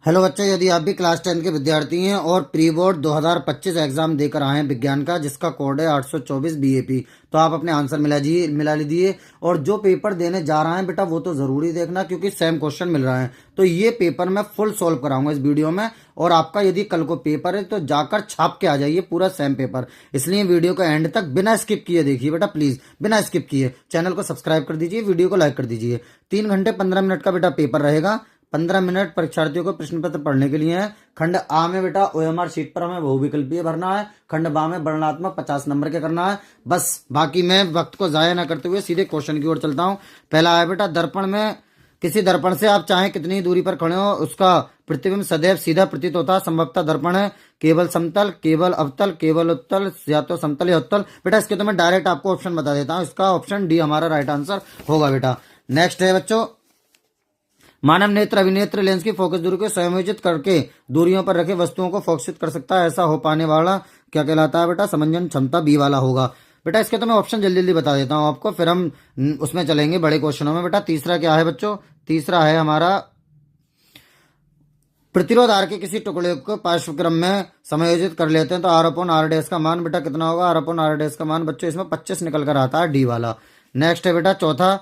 Hello बच्चों, यदि आप भी क्लास 10 के विद्यार्थी हैं और प्री बोर्ड 2025 एग्जाम देकर आए हैं विज्ञान का, जिसका कोड है 824 बीएपी, तो आप अपने आंसर मिला लीजिए। और जो पेपर देने जा रहा है बेटा, वो तो जरूरी देखना, क्योंकि सेम क्वेश्चन मिल रहा है। तो ये पेपर मैं फुल सॉल्व कराऊंगा इस वीडियो में। और आपका यदि कल को पेपर है तो जाकर छाप के आ जाइए पूरा सेम पेपर। इसलिए वीडियो को एंड तक बिना स्किप किए देखिए बेटा, प्लीज बिना स्किप किए। चैनल को सब्सक्राइब कर दीजिए, वीडियो को लाइक कर दीजिए। 3 घंटे 15 मिनट का बेटा पेपर रहेगा। 15 मिनट परीक्षार्थियों को प्रश्न पत्र पढ़ने के लिए है। खंड आ में बेटा ओएमआर शीट पर हमें बहुविकल्पीय भरना है। खंड बा में वर्णनात्मक 50 नंबर के करना है। बस बाकी मैं वक्त को जाया ना करते हुए सीधे क्वेश्चन की ओर चलता हूं। पहला है बेटा, दर्पण में किसी दर्पण से आप चाहे कितनी दूरी पर खड़े हो, उसका प्रतिबिंब सदैव सीधा प्रतीत होता है। संभवतः दर्पण है केवल समतल, केवल अवतल, केवल उत्तल, या तो समतल या उत्तल। बेटा इसके तो मैं डायरेक्ट आपको ऑप्शन बता देता हूं। इसका ऑप्शन डी हमारा राइट आंसर होगा बेटा। नेक्स्ट है बच्चों, मानव नेत्र अभिनेत्र लेंस की फोकस दूरी को समायोजित करके दूरियों पर रखे वस्तुओं को फोकसित कर सकता है। ऐसा हो पाने वाला क्या कहलाता है बेटा? समंजन क्षमता बी वाला होगा बेटा। इसके तो मैं ऑप्शन जल्दी जल्दी बता देता हूं आपको, फिर हम उसमें चलेंगे बड़े क्वेश्चनों में। बेटा तीसरा क्या है बच्चों? तीसरा है हमारा, प्रतिरोध आर के किसी टुकड़े को पार्श्वक्रम में समायोजित कर लेते हैं तो आर अपॉन आर डैश का मान बेटा कितना होगा? आर अपॉन आर डैश का मान बच्चों इसमें 25 निकल कर आता है, डी वाला। नेक्स्ट है बेटा चौथा,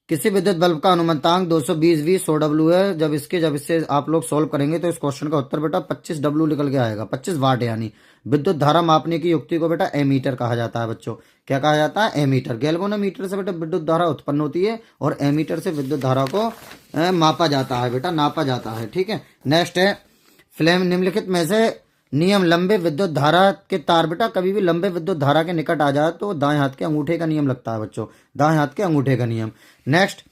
किसी विद्युत बल्ब का अनुमतांक 220 100 डब्ल्यू है। जब इससे आप लोग सोल्व करेंगे तो इस क्वेश्चन का उत्तर बेटा 25 डब्ल्यू निकल के आएगा, 25 वाट यानी। विद्युत धारा मापने की युक्ति को बेटा एमीटर कहा जाता है बच्चों। क्या कहा जाता है? एमीटर। गैल्वेनोमीटर से बेटा विद्युत धारा उत्पन्न होती है और एमीटर से विद्युत धारा को मापा जाता है बेटा, नापा जाता है। ठीक है। नेक्स्ट है, फ्लेम निम्नलिखित में से नियम लंबे विद्युत धारा के तार बेटा कभी भी लंबे विद्युत धारा के निकट आ जाए तो दाएं हाथ के अंगूठे का नियम लगता है बच्चों, दाएं हाथ के अंगूठे का नियम। नेक्स्ट,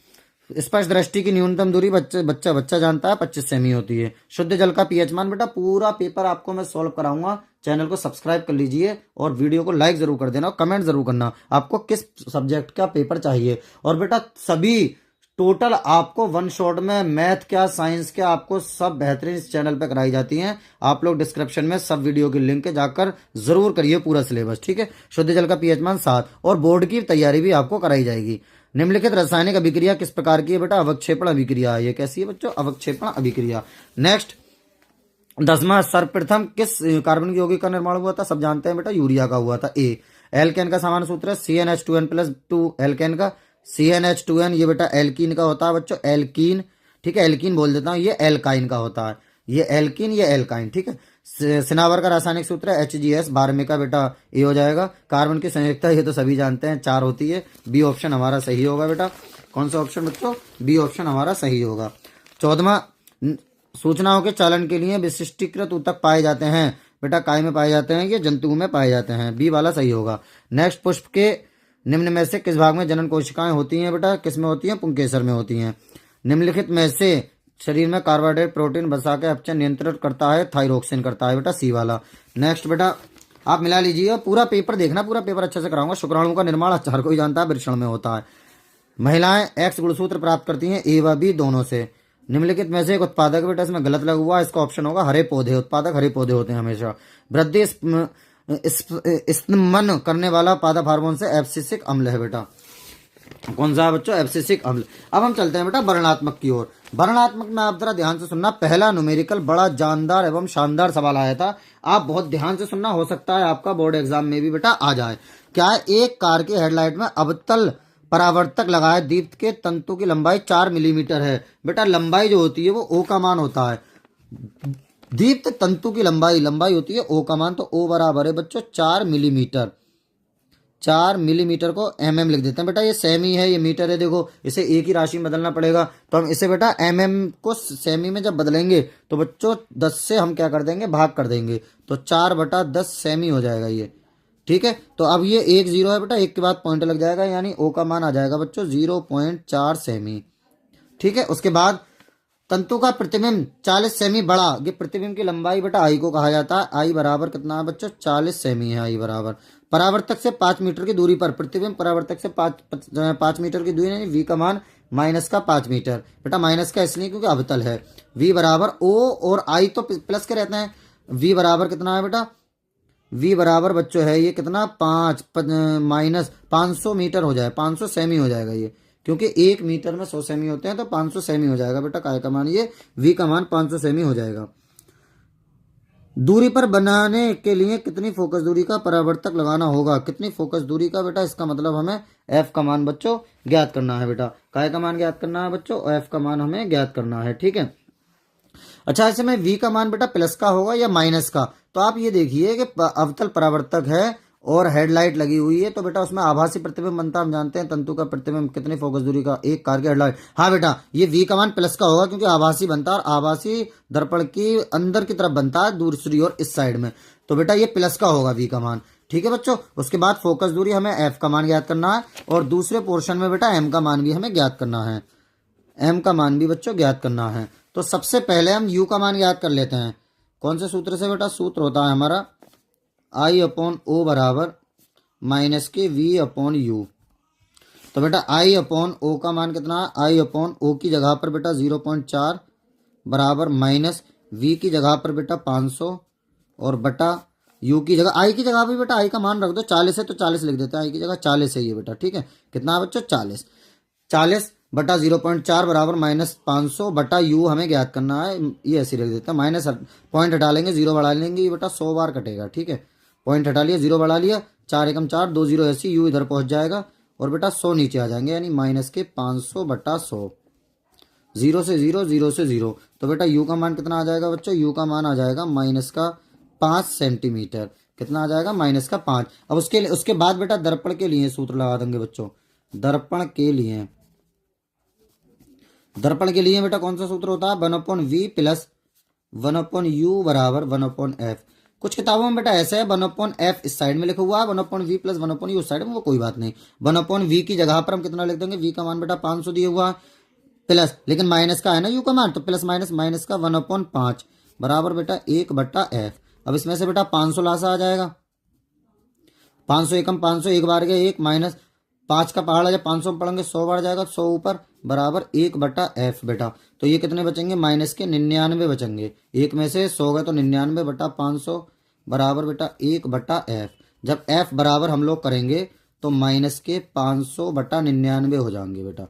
स्पष्ट दृष्टि की न्यूनतम दूरी बच्चा जानता है 25 सेमी होती है। शुद्ध जल का पीएच मान बेटा पूरा पेपर आपको मैं सॉल्व कराऊंगा। चैनल को सब्सक्राइब कर लीजिए और वीडियो को लाइक जरूर कर देना और कमेंट जरूर करना आपको किस सब्जेक्ट का पेपर चाहिए। और बेटा सभी टोटल आपको वन शॉट में मैथ क्या साइंस क्या आपको सब बेहतरीन इस चैनल पे कराई जाती हैं। आप लोग डिस्क्रिप्शन में सब वीडियो की लिंक है, जाकर जरूर करिए पूरा सिलेबस। ठीक है। शुद्ध जल का पीएच मान 7 और बोर्ड की तैयारी भी आपको कराई जाएगी। निम्नलिखित रासायनिक अभिक्रिया किस प्रकार की है बेटा? अवक्षेपण अभिक्रिया। ये कैसी है बच्चों? अवक्षेपण अभिक्रिया। नेक्स्ट, 10वां, सर्वप्रथम किस कार्बन यौगिक का निर्माण हुआ था? सब जानते हैं बेटा, यूरिया का हुआ था। ए। एल्केन का सामान्य सूत्र है CnH2n+2 एल्केन का। CnH2n ये बेटा एल्कीन का होता है बच्चों, एल्कीन। ठीक है, एल्कीन बोल देता हूं, ये एल्काइन का होता है। ये एल्कीन, ये एल्काइन। ठीक है। सिनावर का रासायनिक सूत्र है HGS, 12वें का बेटा ये हो जाएगा। कार्बन की संयुक्ता ये तो सभी जानते हैं 4 होती है। बी ऑप्शन हमारा सही होगा बेटा। कौन सा ऑप्शन बच्चों? बी ऑप्शन हमारा सही होगा। 14वां, सूचनाओं के चालन के लिए विशिष्टीकृत ऊतक पाए जाते हैं बेटा, काय में पाए जाते हैं? ये जंतुओं में पाए जाते हैं, बी वाला सही होगा। नेक्स्ट, पुष्प के निम्न में से किस भाग में जनन कोशिकाएं होती हैं बेटा? किस में होती हैं? पुंकेसर में होती हैं। निम्नलिखित में से शरीर में कार्बोहाइड्रेट प्रोटीन वसा के अपचयन नियंत्रित करता है? थायरोक्सिन करता है बेटा, सी वाला। नेक्स्ट बेटा आप मिला लीजिए, पूरा पेपर देखना, पूरा पेपर अच्छे से कराऊंगा। शुक्राणु का निर्माण हर कोई जानता है, वृषण में होता है। महिलाएं एक्स गुणसूत्र प्राप्त करती हैं, ए व बी दोनों से। निम्नलिखित में से एक उत्पादक बेटा, इसमें गलत लगा हुआ, इसका ऑप्शन होगा हरे पौधे। उत्पादक हरे पौधे होते हैं हमेशा। वृद्धि स्तमन करने वाला पादप हार्मोन से एब्सिसिक अम्ल है बेटा। कौन सा है बच्चों? एब्सिसिक अम्ल। अब हम चलते हैं बेटा वर्णनात्मक की ओर। वर्णनात्मक में आप जरा ध्यान से सुनना, पहला न्यूमेरिकल बड़ा जानदार एवं शानदार सवाल आया था। आप बहुत ध्यान से सुनना, हो सकता है आपका बोर्ड एग्जाम में भी बेटा आ जाए। क्या है? एक कार के हेडलाइट में अवतल परावर्तक लगाए दीप्त के तंतु की लंबाई 4 मिलीमीटर है बेटा। लंबाई जो होती है वो ओ का मान होता है। दीप्त तंतु की लंबाई होती है ओ का मान, तो ओ बराबर है बच्चों 4 मिलीमीटर। 4 मिलीमीटर को mm लिख देते हैं बेटा। ये सेमी है, ये मीटर है। देखो इसे एक ही राशि में बदलना पड़ेगा, तो हम इसे बेटा mm को सेमी में जब बदलेंगे तो बच्चों 10 से हम क्या कर देंगे? भाग कर देंगे, तो 4/10 सेमी हो जाएगा ये। ठीक है। तो अब ये 1 0 है बेटा, एक के बाद पॉइंट लग जाएगा, यानी ओ का मान आ जाएगा बच्चों 0.4 सेमी। ठीक है। उसके बाद तंतु का प्रतिबिंब 40 सेमी बड़ा। ये प्रतिबिंब की लंबाई बेटा आई को कहा जाता है। आई बराबर कितना है बच्चों? 40 सेमी है आई बराबर। परावर्तक से 5 मीटर की दूरी पर प्रतिबिंब परावर्तक से 5 मीटर की दूरी, यानी वी का मान -5 मीटर बेटा। माइनस का इसलिए क्योंकि अवतल है। वी बराबर ओ और आई तो प्लस के रहते हैं। वी बराबर कितना है बेटा? वी बराबर बच्चों है ये कितना? 5 -500 मीटर हो जाए, 500 सेमी हो जाएगा ये। क्योंकि 1 मीटर में 100 सेमी होते हैं, तो 500 सेमी हो जाएगा बेटा काय का मान, ये v का मान 500 सेमी हो जाएगा। दूरी पर बनाने के लिए कितनी फोकस दूरी का परावर्तक लगाना होगा, कितनी फोकस दूरी का बेटा, इसका मतलब हमें f का मान बच्चों ज्ञात करना है बेटा, काय का मान ज्ञात करना है बच्चों, f का मान हमें ज्ञात करना है। ठीक है। अच्छा, ऐसे में v का मान बेटा प्लस का होगा या माइनस का, तो आप ये देखिए कि अवतल परावर्तक है और हेडलाइट लगी हुई है, तो बेटा उसमें आभासी प्रतिबिंब बनता है, हम जानते हैं तंतु का प्रतिबिंब कितनी फोकस दूरी का, एक कार की हेडलाइट। हाँ बेटा, ये v का मान प्लस का होगा क्योंकि आभासी बनता है, और आभासी दर्पण की अंदर की तरफ बनता है, दूसरी ओर इस साइड में, तो बेटा ये प्लस का होगा v का मान। ठीक है बच्चों। उसके बाद फोकस दूरी हमें f का मान ज्ञात करना है, और दूसरे पोर्शन में बेटा m का मान भी हमें ज्ञात करना है, m का मान भी बच्चों ज्ञात करना है। तो सबसे पहले हम u का मान ज्ञात कर लेते हैं। कौन से सूत्र से बेटा, सूत्र होता है हमारा I/O बराबर माइनस के v/u। तो बेटा I/O का मान कितना है, I/O की जगह पर बेटा 0.4 बराबर माइनस v की जगह पर बेटा 500 और बटा u की जगह, i की जगह भी बेटा i का मान रख दो, 40 है तो 40 लिख देते हैं, i की जगह 40 है ये बेटा। ठीक है, कितना है बच्चों 40 बटा 0.4 बराबर माइनस 500 बटा u हमें ज्ञात करना है, ये ऐसे लिख देते हैं, माइनस पॉइंट हटा लेंगे, 0 बढ़ा लेंगे, ये बेटा 100 बार कटेगा। ठीक है, पॉइंट हटा लिया, 0 बढ़ा लिया, 4 एकम 4, 2 0 ऐसी, u इधर पहुंच जाएगा और बेटा 100 नीचे आ जाएंगे, यानी माइनस के 500 बटा 100, 0 से 0, 0 से 0, तो बेटा u का मान कितना आ जाएगा बच्चों, u का मान आ जाएगा माइनस का 5 सेंटीमीटर। कितना आ जाएगा, माइनस का 5। अब उसके बाद बेटा दर्पण के लिए सूत्र लगा देंगे बच्चों, दर्पण के लिए बेटा कौन सा सूत्र होता है, 1/v प्लस 1/u बराबर 1/f। कुछ किताबों में बेटा ऐसा है 1/f इस साइड में लिखा हुआ है, 1/v प्लस 1/u उस साइड में, वो कोई बात नहीं। 1/v की जगह पर हम कितना लिख देंगे, v का मान बेटा 500 दिया हुआ है, प्लस लेकिन माइनस का है ना u का मान, तो प्लस माइनस का 1/5 बराबर बेटा 1/f। अब इसमें से बेटा 500 लासा आ जाएगा, 500 एकम 500, एक बार गया 1 माइनस 5 का पहाड़ आ जाए, 500 पढ़ेंगे 100 बढ़ जाएगा, 100 ऊपर बराबर 1/f बेटा। तो ये कितने बचेंगे, माइनस के 99 बचेंगे, एक में से 100 गए तो 99 बटा 500 बराबर बेटा 1/f। जब f बराबर हम लोग करेंगे तो माइनस के 500 बटा 99 हो जाएंगे बेटा।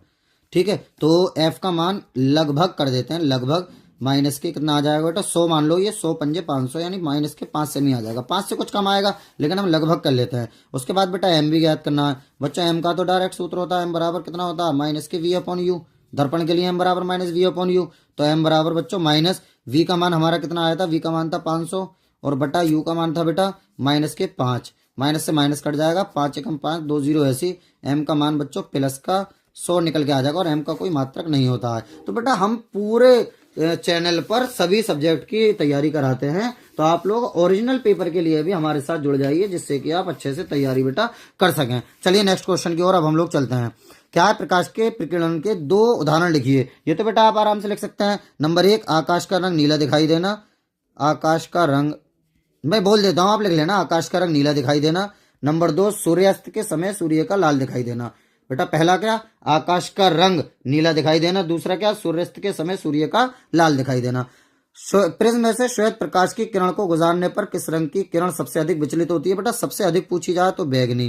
ठीक है, तो f का मान लगभग कर देते हैं, लगभग माइनस के कितना आ जाएगा बेटा 100 मान लो, ये 100 पंजे 500 यानी माइनस के 5 सेमी आ जाएगा, 5 से कुछ कम आएगा लेकिन हम लगभग कर लेते हैं। उसके बाद बेटा m भी ज्ञात करना है बच्चा, m का तो डायरेक्ट सूत्र होता है, m बराबर कितना होता है, माइनस के v/u। दर्पण के लिए m बराबर माइनस v/u, तो m बराबर बच्चों माइनस v का मान हमारा कितना आया था, v का मान था 500 और बटा u का मान था बेटा माइनस के 5, माइनस से माइनस कट जाएगा, 5 एकम 5, 2 0 ऐसी, m का मान बच्चों प्लस का 100 निकल के आ जाएगा, और m का कोई मात्रक नहीं होता है। तो बेटा हम पूरे चैनल पर सभी सब्जेक्ट की तैयारी कराते हैं, तो आप लोग ओरिजिनल पेपर के लिए भी हमारे साथ जुड़ जाइए, जिससे कि आप अच्छे से तैयारी बेटा कर सकें। चलिए नेक्स्ट क्वेश्चन की ओर अब हम लोग चलते हैं। क्या है, प्रकाश के प्रकीर्णन के 2 उदाहरण लिखिए। ये तो बेटा आप आराम से लिख सकते हैं। नंबर 1, आकाश का रंग नीला दिखाई देना, आकाश का रंग, मैं बोल देता हूं आप लिख लेना, आकाश का रंग नीला दिखाई देना। नंबर 2, सूर्यास्त के समय सूर्य का लाल दिखाई देना। बेटा पहला क्या, आकाश का रंग नीला दिखाई देना, दूसरा क्या, सूर्यास्त के समय सूर्य का लाल दिखाई देना। प्रिज्म में से श्वेत प्रकाश की किरण को गुजारने पर किस रंग की किरण सबसे अधिक विचलित होती है। बेटा सबसे अधिक पूछी जाए तो बैगनी।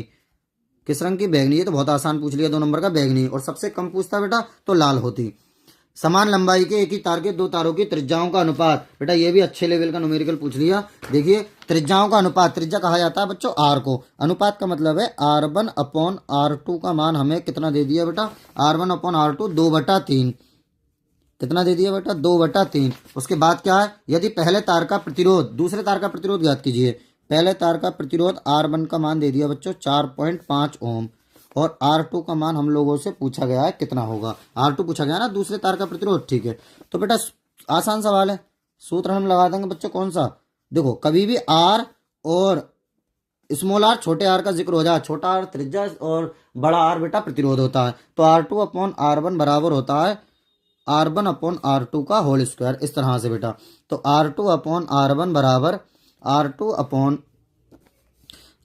किस रंग की, बैगनी। ये तो बहुत आसान पूछ लिया, 2 नंबर का बैगनी। और सबसे कम पूछता बेटा तो लाल होती। समान लंबाई के एक ही तार के 2 तारों की त्रिज्याओं का अनुपात। बेटा ये भी अच्छे लेवल का न्यूमेरिकल पूछ लिया। देखिए त्रिज्याओं का अनुपात, त्रिज्या कहा जाता है बच्चों आर को, अनुपात का मतलब है R1/R2 का मान हमें कितना दे दिया बेटा, R1/R2 2/3। कितना दे दिया बेटा, 2/3। उसके बाद क्या है, यदि पहले तार का प्रतिरोध दूसरे तार का प्रतिरोध ज्ञात कीजिए। पहले तार का प्रतिरोध R1 का मान दे दिया बच्चों 4.5 ओम, और R2 का मान हम लोगों से पूछा गया है कितना होगा। R2 पूछा गया ना, दूसरे तार का प्रतिरोध। ठीक है, तो बेटा आसान सवाल है, सूत्र हम लगा देंगे बच्चों कौन सा। देखो कभी भी R और स्मॉल r छोटे r का जिक्र हो जाए, छोटा r त्रिज्या और बड़ा R बेटा प्रतिरोध होता है, तो R2/R1 बराबर होता है R1/R2 का होल स्क्वायर। इस तरह से बेटा, तो R2/R1 बराबर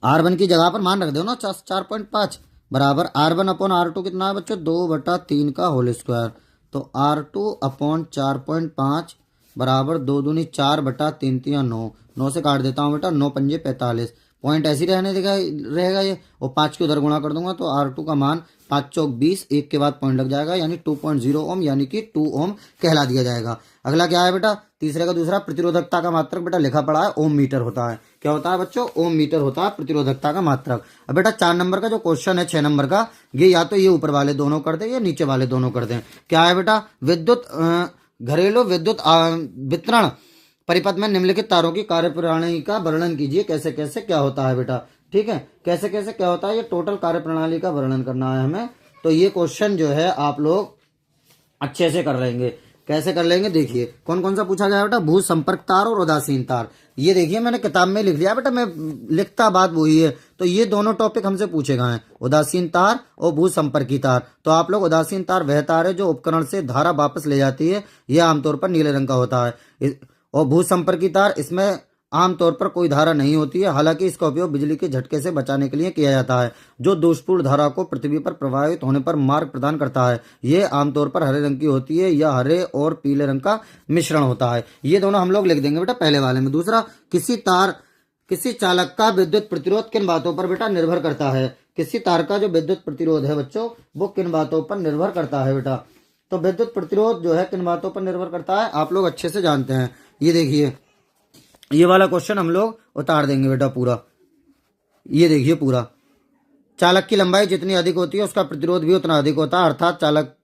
R1 की जगह पर मान रख दो ना 4.5 बराबर R1/R2 कितना है बच्चों, 2/3 का होल स्क्वायर। तो R2/4.5 बराबर 2 दूनी 4/3 9, 9 से काट देता हूँ बेटा, 9 पंजे 45, पॉइंट ऐसी रहने देगा रहेगा ये, और 5 के उधर गुणा कर दूंगा तो R2 का मान 5 चौक 20, एक के बाद पॉइंट लग जाएगा, यानी 2.0 ओम, यानी कि 2 ओम कहला दिया जाएगा। अगला क्या है बेटा, तीसरे का दूसरा, प्रतिरोधकता का मात्रक बेटा लिखा पड़ा है ओम मीटर होता है। क्या होता है बच्चों, ओम मीटर होता है प्रतिरोधकता का मात्रक। अब बेटा 4 नंबर का जो क्वेश्चन है 6 नंबर का, ये या तो ये ऊपर वाले दोनों कर दे या नीचे वाले दोनों कर दें। क्या है बेटा, विद्युत घरेलू विद्युत वितरण परिपथ में निम्नलिखित तारों की कार्यप्रणाली का वर्णन कीजिए। कैसे कैसे क्या होता है बेटा, ठीक है, कैसे कैसे क्या होता है, ये टोटल कार्यप्रणाली का वर्णन करना है हमें। तो ये क्वेश्चन जो है आप लोग अच्छे से कर लेंगे। कैसे कर लेंगे, देखिए कौन कौन सा पूछा गया बेटा, भू संपर्क तार और उदासीन तार। ये देखिए मैंने किताब में लिख लिया बेटा, मैं लिखता बात वही है। तो ये दोनों टॉपिक हमसे पूछे गए हैं, उदासीन तार और भू संपर्की तार। तो आप लोग, उदासीन तार वह तार है जो उपकरण से धारा वापस ले जाती है, यह आमतौर पर नीले रंग का होता है। और भू संपर्की तार, इसमें आमतौर पर कोई धारा नहीं होती है, हालांकि इसका उपयोग बिजली के झटके से बचाने के लिए किया जाता है, जो दोषपूर्ण धारा को पृथ्वी पर प्रवाहित होने पर मार्ग प्रदान करता है। यह आमतौर पर हरे रंग की होती है या हरे और पीले रंग का मिश्रण होता है। ये दोनों हम लोग लिख देंगे बेटा पहले वाले में। दूसरा, किसी चालक का विद्युत प्रतिरोध किन बातों पर बेटा निर्भर करता है। किसी तार का जो विद्युत प्रतिरोध है बच्चों, वो किन बातों पर निर्भर करता है बेटा। तो विद्युत प्रतिरोध जो है किन बातों पर निर्भर करता है, आप लोग अच्छे से जानते हैं। ये देखिए, ये वाला क्वेश्चन हम लोग उतार देंगे बेटा पूरा। ये देखिए पूरा, चालक की लंबाई जितनी अधिक होती है उसका प्रतिरोध भी उतना अधिक होता है, अर्थात चालक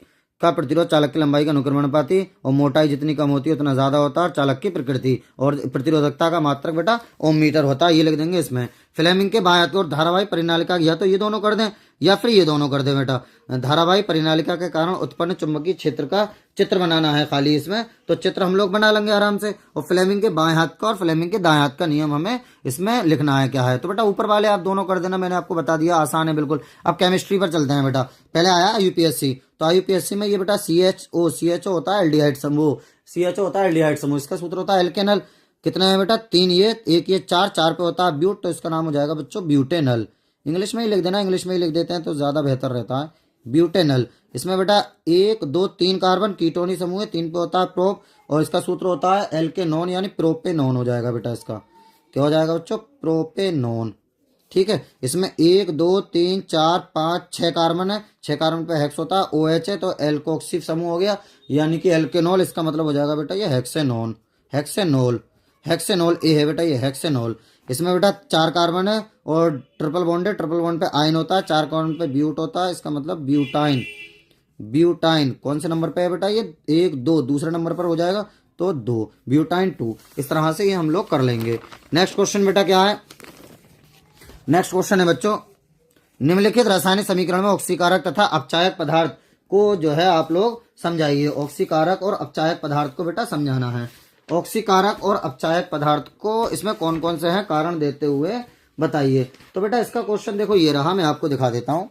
का प्रतिरोध चालक की लंबाई का अनुक्रमणानुपाती, और मोटाई जितनी कम होती है उतना ज्यादा होता है। और चालक की प्रकृति और प्रतिरोधकता का मात्रक बेटा ओम मीटर होता है, ये लिख देंगे इसमें। फ्लेमिंग के बाएं हाथ की ओर धारावाही परिनालिका, या तो ये दोनों कर दें या फिर ये दोनों कर दें बेटा। धारावाही परिनालिका के कारण उत्पन्न चुंबकीय क्षेत्र का चित्र बनाना है खाली इसमें, तो चित्र हम लोग बना लेंगे आराम से। और फ्लेमिंग के बाएं हाथ का और फ्लेमिंग के दाएं हाथ का नियम हमें इसमें लिखना है क्या है। तो बेटा ऊपर वाले आप दोनों कर देना, मैंने आपको बता दिया, आसान है बिल्कुल। अब केमिस्ट्री पर चलते हैं बेटा। पहले आया यूपीएससी, तो यूपीएससी में ये बेटा CHO होता है एल्डिहाइड समूह, CHO होता है एल्डिहाइड समूह, इसका सूत्र होता है एल्केनल। कितने हैं बेटा, 3, ये एक, ये 4 पे होता है ब्यूट, तो इसका नाम हो जाएगा बच्चों ब्यूटेनल। इंग्लिश में ही लिख देना, इंग्लिश में ही लिख देते हैं तो ज्यादा बेहतर रहता है, ब्यूटेनल। इसमें बेटा 1, 2, 3 कार्बन कीटोनी समूह है, 3 पे होता है प्रोप, और इसका सूत्र होता है एल्केनोन, यानी प्रोपेनोन हो जाएगा बेटा। इसका क्या हो जाएगा बच्चों, प्रोपेनोन, ठीक है। इसमें 1, 2, 3, 4, 5, 6 कार्बन है, 6 कार्बन पे हेक्स होता है, OH है, तो एल्कोक्सी समूह हो गया, यानी कि एल्केनोल। इसका मतलब हो जाएगा बेटा ये हेक्सेनोन, हेक्सेनोल, हेक्सेनोल ए है बेटा ये हेक्सेनोल। इसमें बेटा 4 कार्बन है और ट्रिपल बॉन्ड है, ट्रिपल बॉन्ड पे आयन होता है, 4 कार्बन पे ब्यूट होता है, इसका मतलब ब्यूटाइन, ब्यूटाइन कौन से नंबर पे है बेटा, ये 1, 2 दूसरे नंबर पर हो जाएगा, तो 2 ब्यूटाइन 2। इस तरह से ये हम लोग कर लेंगे। नेक्स्ट क्वेश्चन बेटा क्या है, नेक्स्ट क्वेश्चन है बच्चों, निम्नलिखित रासायनिक समीकरण में ऑक्सीकारक तथा अपचायक पदार्थ को जो है आप लोग समझाइए। ऑक्सीकारक और अपचायक पदार्थ को बेटा समझाना है। ऑक्सीकारक और अपचायक पदार्थ को इसमें कौन कौन से हैं कारण देते हुए बताइए। तो बेटा इसका क्वेश्चन देखो ये रहा, मैं आपको दिखा देता हूं।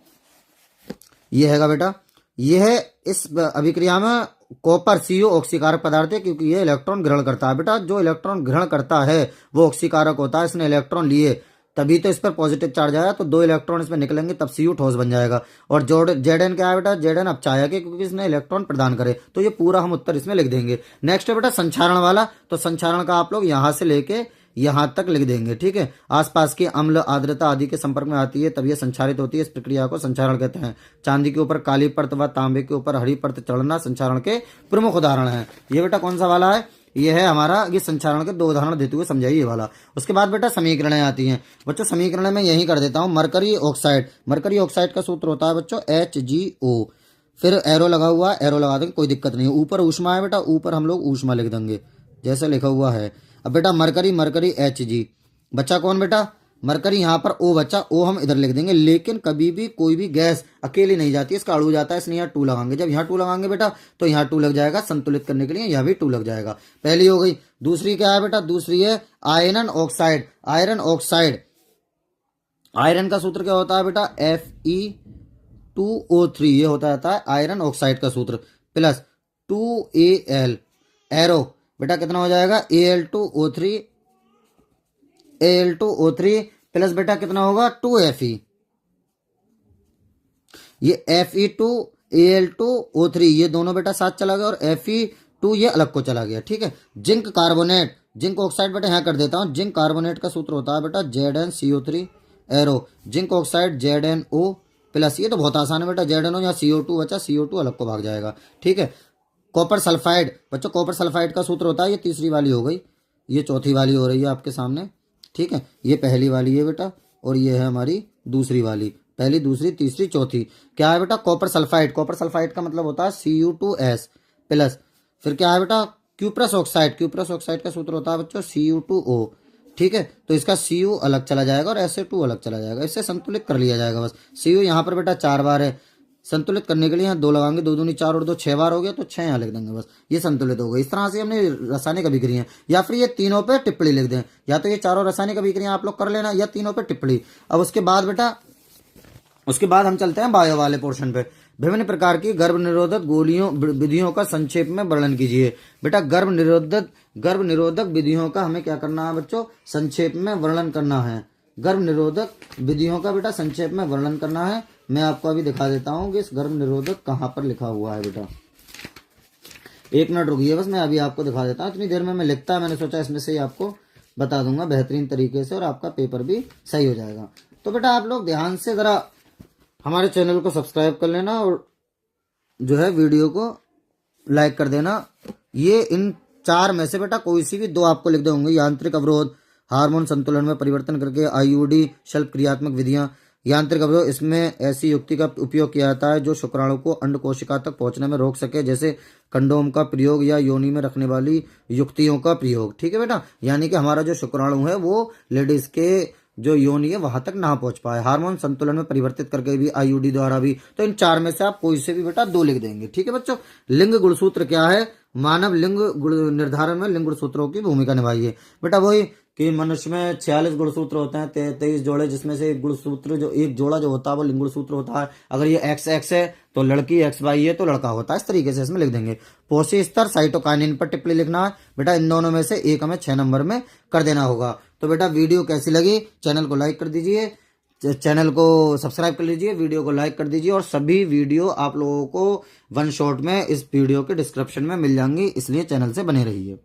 ये हैगा बेटा, यह इस अभिक्रिया में कॉपर CO ऑक्सीकारक पदार्थ है, क्योंकि ये इलेक्ट्रॉन ग्रहण करता है। बेटा जो इलेक्ट्रॉन ग्रहण करता है वो ऑक्सीकारक होता है, इसने इलेक्ट्रॉन लिए तभी तो इस पर पॉजिटिव चार्ज आया, तो 2 इलेक्ट्रॉन इसमें निकलेंगे तब CO ठोस बन जाएगा। और Zn क्या है बेटा, Zn अपचायक है, क्योंकि इसने इलेक्ट्रॉन प्रदान करे। तो ये पूरा हम उत्तर इसमें लिख देंगे। नेक्स्ट है बेटा संक्षारण वाला, तो संक्षारण का आप लोग यहां से लेके यहां तक लिख देंगे, ठीक है। आसपास की अम्ल आर्द्रता आदि के संपर्क में आती है तब यह संचारित होती है, इस प्रक्रिया को संचारण कहते हैं। चांदी के ऊपर काली परत व तांबे के ऊपर हरी परत चढ़ना संचारण के प्रमुख उदाहरण है। ये बेटा कौन सा वाला है, ये है हमारा, ये संचारण के 2 उदाहरण देते हुए समझाइए ये वाला। उसके बाद बेटा समीकरणें आती हैं बच्चों। समीकरण में यही कर देता हूं, मरकरी ऑक्साइड, मरकरी ऑक्साइड का सूत्र होता है बच्चों HgO, फिर एरो लगा हुआ है, एरो लगा देंगे कोई दिक्कत नहीं है। ऊपर ऊष्मा है बेटा, ऊपर हम लोग ऊष्मा लिख देंगे जैसे लिखा हुआ है। अब बेटा मरकरी, मरकरी Hg, बच्चा कौन बेटा, मरकरी, यहाँ पर O बच्चा, O हम इधर लिख देंगे। लेकिन कभी भी कोई भी गैस अकेली नहीं जाती, इसका अणु जाता है, इसलिए यहाँ 2 लगाएंगे। जब यहाँ 2 लगाएंगे बेटा तो यहाँ 2 लग जाएगा, संतुलित करने के लिए यहाँ भी 2 लग जाएगा। पहली हो गई। दूसरी क्या है बेटा, दूसरी है iron oxide, iron oxide. Iron का सूत्र क्या होता है बेटा, Fe2O3, ये होता है आयरन ऑक्साइड का सूत्र, प्लस 2Al, एरो बेटा कितना हो जाएगा, Al2O3, Al2O3 प्लस बेटा कितना होगा 2Fe, ये Fe2Al2O3 ये दोनों बेटा साथ चला गया, और Fe2 ये अलग को चला गया, ठीक है। जिंक कार्बोनेट, जिंक ऑक्साइड बेटा यहाँ कर देता हूं। जिंक कार्बोनेट का सूत्र होता है बेटा ZnCO3, arrow zinc oxide ZnO, plus, ये तो बहुत आसान है बेटा, ZnO यहाँ CO2 बचा, CO2 अलग को भाग जाएगा, ठीक है। कॉपर सल्फाइड बच्चों, कॉपर सल्फाइड का सूत्र होता है, ये तीसरी वाली हो गई, ये चौथी वाली हो रही है आपके सामने, ठीक है। ये पहली वाली है बेटा, और ये है हमारी दूसरी वाली, पहली दूसरी तीसरी चौथी। क्या है बेटा, कॉपर सल्फाइड, कॉपर सल्फाइड का मतलब होता है Cu2S प्लस। फिर क्या है बेटा, क्यूप्रस ऑक्साइड, क्यूप्रस ऑक्साइड का सूत्र होता है बच्चों Cu2O, ठीक है। तो इसका Cu अलग चला जाएगा और SA2 अलग चला जाएगा, इससे संतुलित कर लिया जाएगा बस। Cu यहाँ पर बेटा 4 बार है, संतुलित करने के लिए यहाँ 2 लगाएंगे, 2 दूनी 4 और 2 6 बार हो गया, तो 6 यहाँ लिख देंगे बस, ये संतुलित हो गई। इस तरह से हमने रासायनिक अभिक्रियाएं, या फिर ये तीनों पे टिप्पणी लिख दें, या तो ये चारों रासायनिक अभिक्रियाएं आप लोग कर लेना, या तीनों पे टिप्पणी। अब उसके बाद बेटा, उसके बाद हम चलते हैं बायो वाले पोर्शन पे। विभिन्न प्रकार की गर्भ निरोधक गोलियों विधियों का संक्षेप में वर्णन कीजिए। बेटा गर्भ निरोधक विधियों का हमें क्या करना है बच्चों, संक्षेप में वर्णन करना है। गर्भ निरोधक विधियों का बेटा संक्षेप में वर्णन करना है। मैं आपको अभी दिखा देता हूँ कि इस गर्भ निरोधक कहाँ पर लिखा हुआ है बेटा, 1 मिनट रुकिए बस, मैं अभी आपको दिखा देता हूँ। इतनी देर में मैं लिखता, मैंने सोचा इसमें से ही आपको बता दूंगा बेहतरीन तरीके से, और आपका पेपर भी सही हो जाएगा। तो बेटा आप लोग ध्यान से जरा हमारे चैनल को सब्सक्राइब कर लेना, और जो है वीडियो को लाइक कर देना। ये इन 4 में से बेटा कोई सी भी 2 आपको लिख दे होंगे, यांत्रिक अवरोध, हार्मोन संतुलन में परिवर्तन करके, IUD, शल्प क्रियात्मक विधियां। यांत्रिक अवरोध, इसमें ऐसी युक्ति का उपयोग किया जाता है जो शुक्राणु को अंड कोशिका तक पहुंचने में रोक सके, जैसे कंडोम का प्रयोग या योनि में रखने वाली युक्तियों का प्रयोग, ठीक है बेटा। यानी कि हमारा जो शुक्राणु है वो लेडीज के जो योनि है वहां तक ना पहुंच पाए। हार्मोन संतुलन में परिवर्तित करके भी, IUD द्वारा भी। तो इन 4 में से आप कोई से भी बेटा 2 लिख देंगे, ठीक है बच्चों। लिंग गुणसूत्र क्या है, मानव लिंग निर्धारण में लिंग गुणसूत्रों की भूमिका निभाइए। बेटा वही कि मनुष्य में 46 गुणसूत्र होते हैं, 23 जोड़े, जिसमें से एक गुणसूत्र जो एक जोड़ा जो होता है वो लिंग गुणसूत्र होता है। अगर ये XX है तो लड़की, XY है तो लड़का होता है, इस तरीके से इसमें लिख देंगे। पोषी स्तर, साइटोकाइनिन पर टिप्पणी लिखना है बेटा, इन दोनों में से एक हमें 6 नंबर में कर देना होगा। तो बेटा वीडियो कैसी लगी, चैनल को लाइक कर दीजिए, चैनल को सब्सक्राइब कर लीजिए, वीडियो को लाइक कर दीजिए, और सभी वीडियो आप लोगों को 1 शॉट में इस वीडियो के डिस्क्रिप्शन में मिल जाएंगी, इसलिए चैनल से बने रहिए।